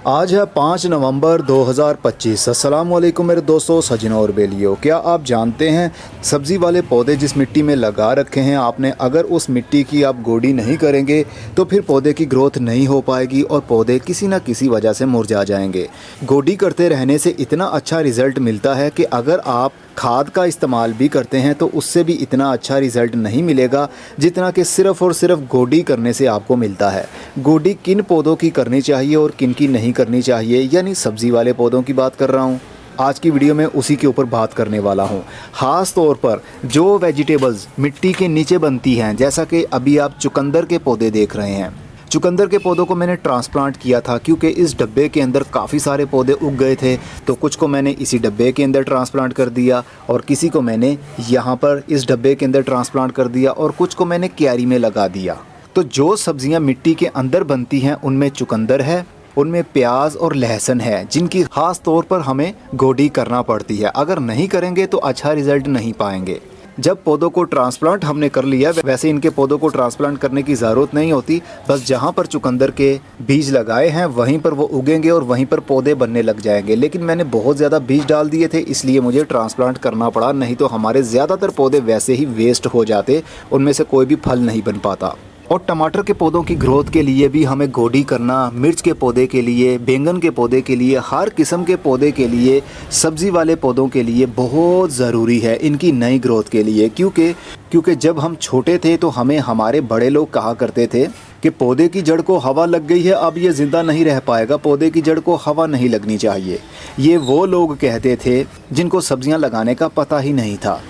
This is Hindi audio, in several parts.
आज है 5 नवंबर 2025। अस्सलाम वालेकुम मेरे दोस्तों, सजनों और बेलियों। क्या आप जानते हैं सब्ज़ी वाले पौधे जिस मिट्टी में लगा रखे हैं आपने, अगर उस मिट्टी की आप गोडी नहीं करेंगे तो फिर पौधे की ग्रोथ नहीं हो पाएगी और पौधे किसी न किसी वजह से मुरझा जाएंगे। गोडी करते रहने से इतना अच्छा रिज़ल्ट मिलता है कि अगर आप खाद का इस्तेमाल भी करते हैं तो उससे भी इतना अच्छा रिज़ल्ट नहीं मिलेगा जितना कि सिर्फ़ और सिर्फ गोडी करने से आपको मिलता है। गोडी किन पौधों की करनी चाहिए और किन की नहीं करनी चाहिए, यानी सब्ज़ी वाले पौधों की बात कर रहा हूँ। आज की वीडियो में उसी के ऊपर बात करने वाला हूँ। ख़ास तौर पर जो वेजिटेबल्स मिट्टी के नीचे बनती हैं, जैसा कि अभी आप चुकंदर के पौधे देख रहे हैं। चुकंदर के पौधों को मैंने ट्रांसप्लांट किया था क्योंकि इस डब्बे के अंदर काफ़ी सारे पौधे उग गए थे, तो कुछ को मैंने इसी डब्बे के अंदर ट्रांसप्लांट कर दिया और किसी को मैंने यहाँ पर इस डब्बे के अंदर ट्रांसप्लांट कर दिया और कुछ को मैंने क्यारी में लगा दिया। तो जो सब्जियाँ मिट्टी के अंदर बनती हैं उनमें चुकंदर है, उनमें प्याज और लहसुन है, जिनकी ख़ास तौर पर हमें गोडी करना पड़ती है। अगर नहीं करेंगे तो अच्छा रिज़ल्ट नहीं पाएंगे। जब पौधों को ट्रांसप्लांट हमने कर लिया, वैसे इनके पौधों को ट्रांसप्लांट करने की ज़रूरत नहीं होती, बस जहाँ पर चुकंदर के बीज लगाए हैं वहीं पर वो उगेंगे और वहीं पर पौधे बनने लग जाएंगे। लेकिन मैंने बहुत ज़्यादा बीज डाल दिए थे, इसलिए मुझे ट्रांसप्लांट करना पड़ा, नहीं तो हमारे ज़्यादातर पौधे वैसे ही वेस्ट हो जाते, उनमें से कोई भी फल नहीं बन पाता। और टमाटर के पौधों की ग्रोथ के लिए भी हमें गोडी करना, मिर्च के पौधे के लिए, बैंगन के पौधे के लिए, हर किस्म के पौधे के लिए, सब्ज़ी वाले पौधों के लिए बहुत ज़रूरी है इनकी नई ग्रोथ के लिए। क्योंकि जब हम छोटे थे तो हमें हमारे बड़े लोग कहा करते थे कि पौधे की जड़ को हवा लग गई है, अब ये ज़िंदा नहीं रह पाएगा, पौधे की जड़ को हवा नहीं लगनी चाहिए। ये वो लोग कहते थे जिनको सब्ज़ियाँ लगाने का पता ही नहीं था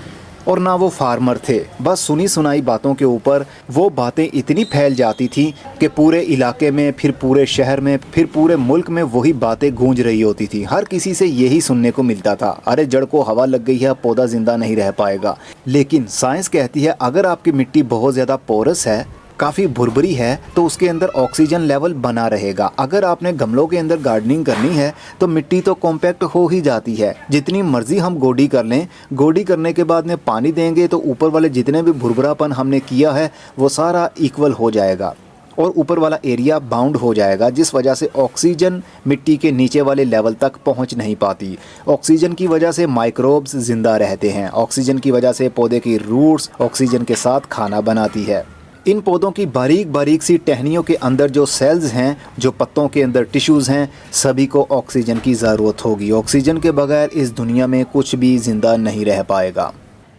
और ना वो फार्मर थे। बस सुनी सुनाई बातों के ऊपर वो बातें इतनी फैल जाती थी कि पूरे इलाके में, फिर पूरे शहर में, फिर पूरे मुल्क में वही बातें गूंज रही होती थी। हर किसी से यही सुनने को मिलता था, अरे जड़ को हवा लग गई है, पौधा ज़िंदा नहीं रह पाएगा। लेकिन साइंस कहती है अगर आपकी मिट्टी बहुत ज़्यादा पोरस है, काफ़ी भुरभुरी है, तो उसके अंदर ऑक्सीजन लेवल बना रहेगा। अगर आपने गमलों के अंदर गार्डनिंग करनी है तो मिट्टी तो कॉम्पैक्ट हो ही जाती है। जितनी मर्ज़ी हम गोडी कर लें, गोडी करने के बाद में पानी देंगे तो ऊपर वाले जितने भी भुरभुरापन हमने किया है वो सारा इक्वल हो जाएगा और ऊपर वाला एरिया बाउंड हो जाएगा, जिस वजह से ऑक्सीजन मिट्टी के नीचे वाले लेवल तक पहुंच नहीं पाती। ऑक्सीजन की वजह से माइक्रोब्स ज़िंदा रहते हैं, ऑक्सीजन की वजह से पौधे की रूट्स ऑक्सीजन के साथ खाना बनाती है। इन पौधों की बारीक बारीक सी टहनियों के अंदर जो सेल्स हैं, जो पत्तों के अंदर टिश्यूज़ हैं, सभी को ऑक्सीजन की ज़रूरत होगी। ऑक्सीजन के बगैर इस दुनिया में कुछ भी ज़िंदा नहीं रह पाएगा।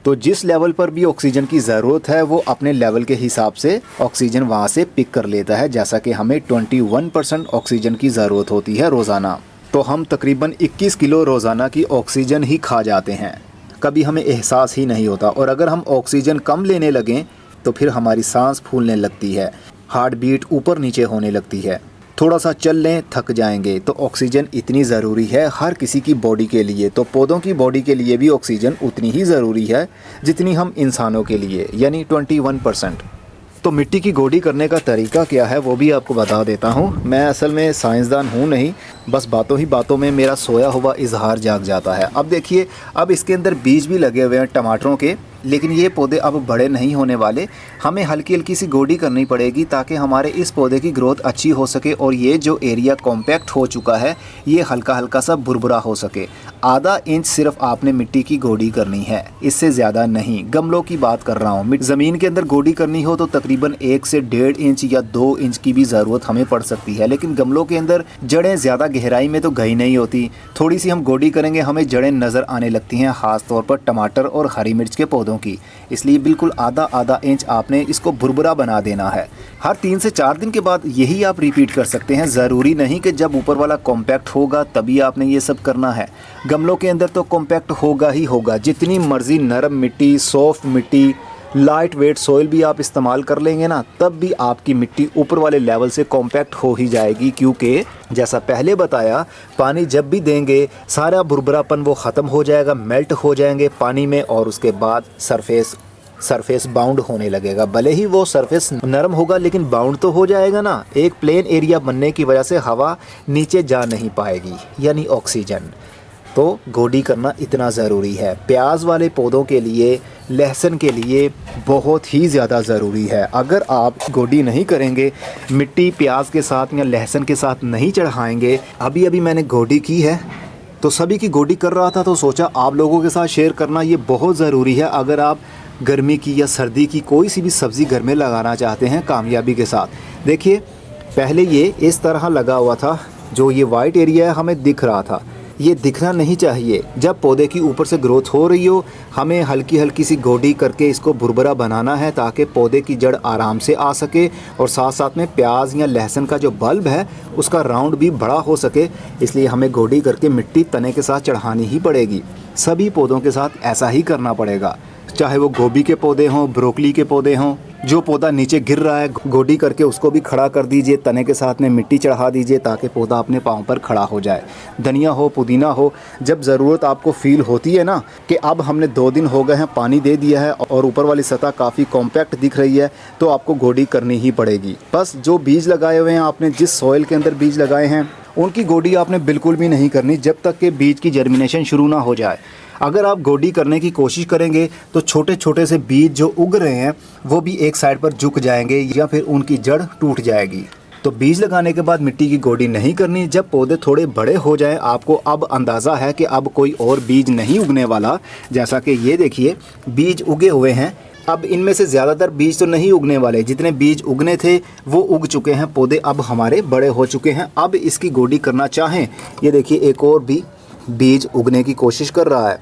तो जिस लेवल पर भी ऑक्सीजन की ज़रूरत है वो अपने लेवल के हिसाब से ऑक्सीजन वहाँ से पिक कर लेता है। जैसा कि हमें 21% ऑक्सीजन की ज़रूरत होती है रोज़ाना, तो हम तकरीबन 21 किलो रोज़ाना की ऑक्सीजन ही खा जाते हैं, कभी हमें एहसास ही नहीं होता। और अगर हम ऑक्सीजन कम लेने लगें तो फिर हमारी सांस फूलने लगती है, हार्ट बीट ऊपर नीचे होने लगती है, थोड़ा सा चल लें थक जाएंगे। तो ऑक्सीजन इतनी ज़रूरी है हर किसी की बॉडी के लिए, तो पौधों की बॉडी के लिए भी ऑक्सीजन उतनी ही ज़रूरी है जितनी हम इंसानों के लिए, यानी 21%। तो मिट्टी की गोडी करने का तरीका क्या है वो भी आपको बता देता हूँ। मैं असल में साइंसदान हूँ नहीं, बस बातों ही बातों में मेरा सोया हुआ इजहार जाग जाता है। अब देखिए, अब इसके अंदर बीज भी लगे हुए हैं टमाटरों के, लेकिन ये पौधे अब बड़े नहीं होने वाले। हमें हल्की हल्की सी गोडी करनी पड़ेगी ताकि हमारे इस पौधे की ग्रोथ अच्छी हो सके और ये जो एरिया कॉम्पैक्ट हो चुका है ये हल्का हल्का सा भुरभुरा हो सके। आधा इंच सिर्फ आपने मिट्टी की गोडी करनी है, इससे ज़्यादा नहीं। गमलों की बात कर रहा हूँ, ज़मीन के अंदर गोडी करनी हो तो तकरीबन 1 से 1.5 इंच या 2 इंच की भी ज़रूरत हमें पड़ सकती है। लेकिन गमलों के अंदर जड़ें ज़्यादा गहराई में तो गई नहीं होती, थोड़ी सी हम गोडी करेंगे हमें जड़ें नज़र आने लगती हैं, ख़ास तौर पर टमाटर और हरी मिर्च के पौधों की। इसलिए बिल्कुल आधा इंच आपने इसको भुरभुरा बना देना है। हर 3 से 4 दिन के बाद यही आप रिपीट कर सकते हैं। ज़रूरी नहीं कि जब ऊपर वाला कॉम्पैक्ट होगा तभी आपने ये सब करना है। गमलों के अंदर तो कॉम्पैक्ट होगा ही होगा, जितनी मर्ज़ी नरम मिट्टी, सॉफ्ट मिट्टी, लाइट वेट सॉइल भी आप इस्तेमाल कर लेंगे ना, तब भी आपकी मिट्टी ऊपर वाले लेवल से कॉम्पैक्ट हो ही जाएगी। क्योंकि जैसा पहले बताया, पानी जब भी देंगे सारा भुरभुरापन वो ख़त्म हो जाएगा, मेल्ट हो जाएंगे पानी में और उसके बाद सरफेस बाउंड होने लगेगा। भले ही वो सरफेस नरम होगा लेकिन बाउंड तो हो जाएगा ना। एक प्लेन एरिया बनने की वजह से हवा नीचे जा नहीं पाएगी, यानी ऑक्सीजन। तो गोडी करना इतना ज़रूरी है। प्याज वाले पौधों के लिए, लहसुन के लिए बहुत ही ज़्यादा ज़रूरी है। अगर आप गोडी नहीं करेंगे, मिट्टी प्याज के साथ या लहसुन के साथ नहीं चढ़ाएंगे, अभी अभी मैंने गोडी की है तो सभी की गोडी कर रहा था तो सोचा आप लोगों के साथ शेयर करना ये बहुत ज़रूरी है। अगर आप गर्मी की या सर्दी की कोई सी भी सब्ज़ी घर में लगाना चाहते हैं कामयाबी के साथ। देखिए पहले ये इस तरह लगा हुआ था, जो ये वाइट एरिया है हमें दिख रहा था, ये दिखना नहीं चाहिए। जब पौधे की ऊपर से ग्रोथ हो रही हो, हमें हल्की हल्की सी गोडी करके इसको भुरभुरा बनाना है ताकि पौधे की जड़ आराम से आ सके और साथ साथ में प्याज या लहसुन का जो बल्ब है उसका राउंड भी बड़ा हो सके। इसलिए हमें गोडी करके मिट्टी तने के साथ चढ़ानी ही पड़ेगी। सभी पौधों के साथ ऐसा ही करना पड़ेगा, चाहे वो गोभी के पौधे हों, ब्रोकली के पौधे हों। जो पौधा नीचे गिर रहा है गोडी करके उसको भी खड़ा कर दीजिए, तने के साथ में मिट्टी चढ़ा दीजिए ताकि पौधा अपने पाँव पर खड़ा हो जाए। धनिया हो, पुदीना हो, जब ज़रूरत आपको फील होती है ना कि अब हमने 2 दिन हो गए हैं पानी दे दिया है और ऊपर वाली सतह काफ़ी कॉम्पैक्ट दिख रही है, तो आपको गोडी करनी ही पड़ेगी। बस जो बीज लगाए हुए हैं आपने, जिस सॉइल के अंदर बीज लगाए हैं, उनकी गोडी आपने बिल्कुल भी नहीं करनी जब तक कि बीज की जर्मिनेशन शुरू ना हो जाए। अगर आप गोडी करने की कोशिश करेंगे तो छोटे छोटे से बीज जो उग रहे हैं वो भी एक साइड पर झुक जाएंगे या फिर उनकी जड़ टूट जाएगी। तो बीज लगाने के बाद मिट्टी की गोडी नहीं करनी। जब पौधे थोड़े बड़े हो जाएं, आपको अब अंदाज़ा है कि अब कोई और बीज नहीं उगने वाला। जैसा कि ये देखिए बीज उगे हुए हैं, अब इनमें से ज़्यादातर बीज तो नहीं उगने वाले, जितने बीज उगने थे वो उग चुके हैं। पौधे अब हमारे बड़े हो चुके हैं। अब इसकी गोडी करना चाहें, ये देखिए एक और भी बीज उगने की कोशिश कर रहा है,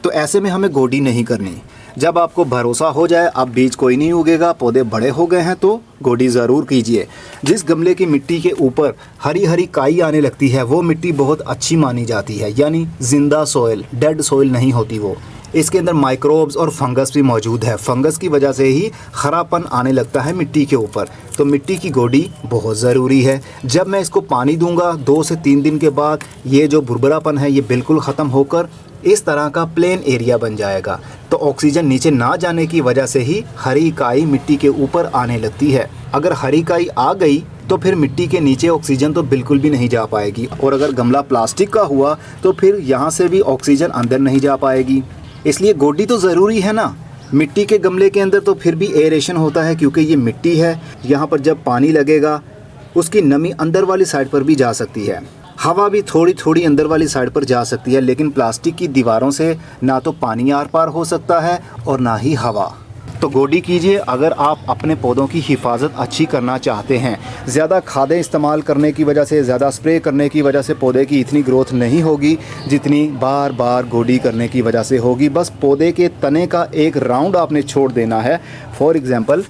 तो ऐसे में हमें गोडी नहीं करनी। जब आपको भरोसा हो जाए अब बीज कोई नहीं उगेगा, पौधे बड़े हो गए हैं, तो गोडी ज़रूर कीजिए। जिस गमले की मिट्टी के ऊपर हरी हरी काई आने लगती है वो मिट्टी बहुत अच्छी मानी जाती है, यानी जिंदा सॉइल, डेड सॉइल नहीं होती वो। इसके अंदर माइक्रोब्स और फंगस भी मौजूद है। फंगस की वजह से ही खरापन आने लगता है मिट्टी के ऊपर, तो मिट्टी की गोडी बहुत ज़रूरी है। जब मैं इसको पानी दूंगा 2 से 3 दिन के बाद ये जो भुरभुरापन है ये बिल्कुल ख़त्म होकर इस तरह का प्लेन एरिया बन जाएगा। तो ऑक्सीजन नीचे ना जाने की वजह से ही हरी काई मिट्टी के ऊपर आने लगती है। अगर हरी काई आ गई तो फिर मिट्टी के नीचे ऑक्सीजन तो बिल्कुल भी नहीं जा पाएगी, और अगर गमला प्लास्टिक का हुआ तो फिर यहाँ से भी ऑक्सीजन अंदर नहीं जा पाएगी। इसलिए गोडी तो ज़रूरी है ना। मिट्टी के गमले के अंदर तो फिर भी एरेशन होता है क्योंकि ये मिट्टी है। यहाँ पर जब पानी लगेगा उसकी नमी अंदर वाली साइड पर भी जा सकती है, हवा भी थोड़ी थोड़ी अंदर वाली साइड पर जा सकती है, लेकिन प्लास्टिक की दीवारों से ना तो पानी आर पार हो सकता है और ना ही हवा। तो गोडी कीजिए अगर आप अपने पौधों की हिफाजत अच्छी करना चाहते हैं। ज़्यादा खादें इस्तेमाल करने की वजह से, ज़्यादा स्प्रे करने की वजह से पौधे की इतनी ग्रोथ नहीं होगी जितनी बार बार गोडी करने की वजह से होगी। बस पौधे के तने का एक राउंड आपने छोड़ देना है। फॉर एग्ज़ाम्पल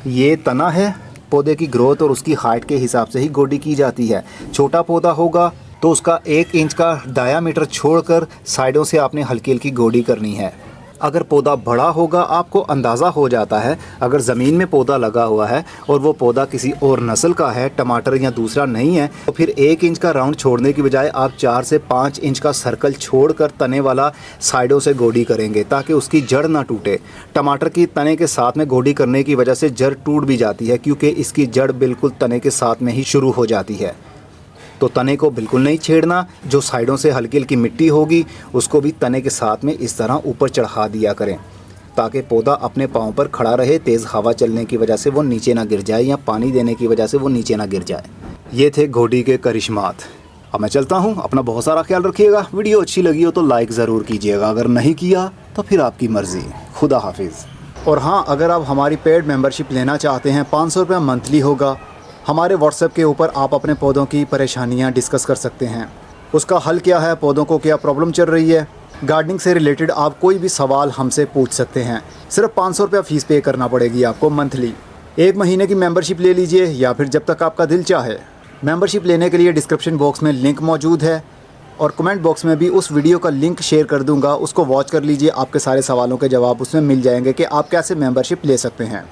ये तना है, पौधे की ग्रोथ और उसकी हाइट के हिसाब से ही गोडी की जाती है। छोटा पौधा होगा तो उसका 1 इंच का डायामीटर छोड़कर साइडों से आपने हल्की हल्की गोडी करनी है। अगर पौधा बड़ा होगा आपको अंदाज़ा हो जाता है, अगर ज़मीन में पौधा लगा हुआ है और वो पौधा किसी और नस्ल का है, टमाटर या दूसरा नहीं है, तो फिर 1 इंच का राउंड छोड़ने की बजाय आप 4 से 5 इंच का सर्कल छोड़कर तने वाला साइडों से गोडी करेंगे ताकि उसकी जड़ ना टूटे। टमाटर की तने के साथ में गोडी करने की वजह से जड़ टूट भी जाती है क्योंकि इसकी जड़ बिल्कुल तने के साथ में ही शुरू हो जाती है। तो तने को बिल्कुल नहीं छेड़ना। जो साइडों से हल्की हल्की मिट्टी होगी उसको भी तने के साथ में इस तरह ऊपर चढ़ा दिया करें ताकि पौधा अपने पाँव पर खड़ा रहे। तेज़ हवा चलने की वजह से वो नीचे ना गिर जाए या पानी देने की वजह से वो नीचे ना गिर जाए। ये थे गोडी के करिश्मात। अब मैं चलता हूँ, अपना बहुत सारा ख्याल रखिएगा। वीडियो अच्छी लगी हो तो लाइक ज़रूर कीजिएगा, अगर नहीं किया तो फिर आपकी मर्ज़ी। खुदा हाफिज़। और हाँ, अगर आप हमारी पेड मेंबरशिप लेना चाहते हैं, 500 रुपये मंथली होगा। हमारे व्हाट्सएप के ऊपर आप अपने पौधों की परेशानियां डिस्कस कर सकते हैं। उसका हल क्या है, पौधों को क्या प्रॉब्लम चल रही है, गार्डनिंग से रिलेटेड आप कोई भी सवाल हमसे पूछ सकते हैं। सिर्फ 500 रुपये फ़ीस पे करना पड़ेगी आपको मंथली। 1 महीने की मेंबरशिप ले लीजिए या फिर जब तक आपका दिल चाहे। मेंबरशिप लेने के लिए डिस्क्रिप्शन बॉक्स में लिंक मौजूद है और कमेंट बॉक्स में भी उस वीडियो का लिंक शेयर कर दूंगा, उसको वॉच कर लीजिए। आपके सारे सवालों के जवाब उसमें मिल जाएंगे कि आप कैसे मेंबरशिप ले सकते हैं।